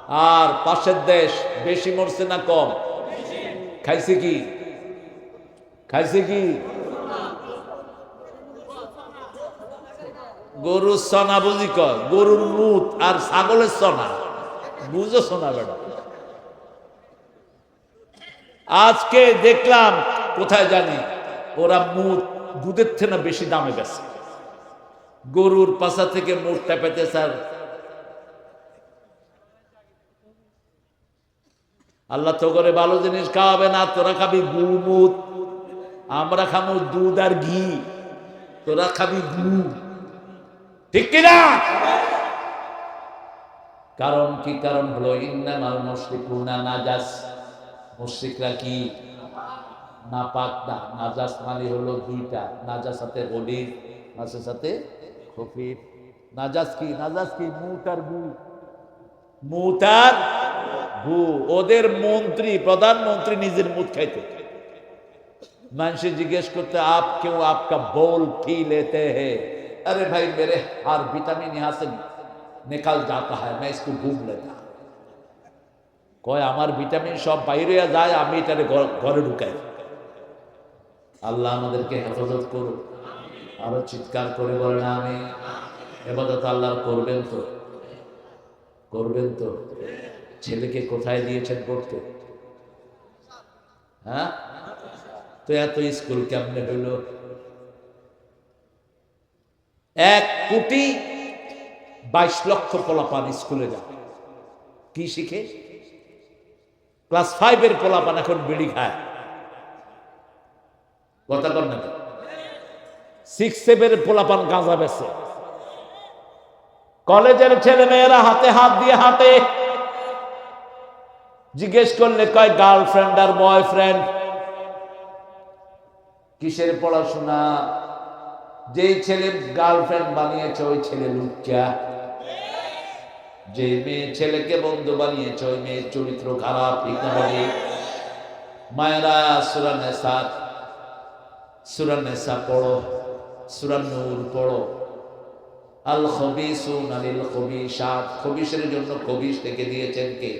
আর পাশের দেশ বেশি মরছে না কম? খাইছে কি? খাইছে কি? গরুর সনা বুঝি কয়, গরুর মুত আর ছাগলের সনা বুঝো সোনা বেড়া। আজকে দেখলাম কোথায় জানি ওরা মুত দুধের থেকে না বেশি দামে গেছে, গরুর পাশা থেকে মুট টেপেতে স্যার। আল্লাহ তো করে ভালো জিনিস খাওয়াবে না, তোরা খাবি গুমুত, আমরা খাবো দুধ আর ঘি, তোরা খাবি গু। ঠিক কিনা? কারণ কি? কারণ হলো ইন্নামাল মুশরিকুনা নাজাস, মুশরিকরা কি নাপাক না। নাজাস মানে হলো দুইটা, নাজাসাতে গলির, নাজাসাতে খফিফ। নাজাস কি? নাজাস কি? মুত আর গু, মুত আর গু। ওদের মন্ত্রী, প্রধানমন্ত্রী নিজের মুত খাইতে। মানুষে জিজ্ঞেস করতে आप क्यों आपका बोल पी लेते हैं? अरे भाई मेरे हर विटामिन यहाँ से निकल जाता है, मैं इसको घूम लेता। কয় আমার ভিটামিন সব বাইরে যায়, আমি এটারে ঘরে ঢুকাই। আল্লাহ আমাদেরকে হেফাজত করুন। আরো চিৎকার করে বলেন আমি। ইবাদত আল্লাহর করবেন তো? করবেন তো? ছেলেকে কোথায় দিয়েছেন পড়তে? হ্যাঁ, তো এত স্কুল কেমনে হইল? 1,22,00,000 পোলাপান স্কুলে যায়, কি শিখে? ক্লাস 5 পোলাপান এখন বিড়ি খায়, কথা কর না। 6-7 পোলাপান গাঁজা বেছে। কলেজের ছেলে মেয়েরা হাতে হাত দিয়ে হাঁটে, জিজ্ঞেস করলে কয় গার্লফ্রেন্ড আর বয়ফ্রেন্ড। কিসের পড়াশোনা? যেই ছেলে গার্লফ্রেন্ড বানিয়েছে ওই ছেলে লুচ্চা, যে মেয়ে ছেলেকে বন্ধু বানিয়েছে ওই মেয়ের চরিত্র খারাপ। ঠিক না বলি? মায়েরা সূরা নেসা পড়ো, সূরা নূর পড়ো। আল খবিসুনা লিল খবিসাত, খবিসের জন্য খবিস থেকে দিয়েছেন কে?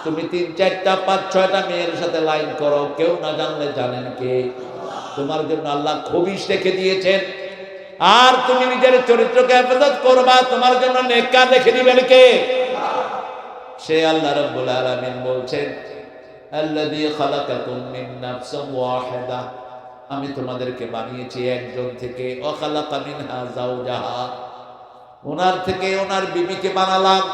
তুমি 3, 4, 5, 6টা মেয়ের সাথে লাইন করো, কেউ না জানলে জানেন কে? তোমার জন্য আল্লাহ খবিস রেখে দিয়েছেন। আর তুমি নিজের চরিত্রকে হেফাজত করবা, তোমার জন্য নেককার রেখে দিবেন কে? সে আল্লাহ রাব্বুল আলামিন বলছেন আল্লাযী খালাকাকুম মিন নাফসিন ওয়াহিদা, আমি তোমাদেরকে বানিয়েছি একজন থেকে। ওয়া খালাকা মিনহা যাওজাহা, ওনার থেকে ওনার বিবিকে বানালাম।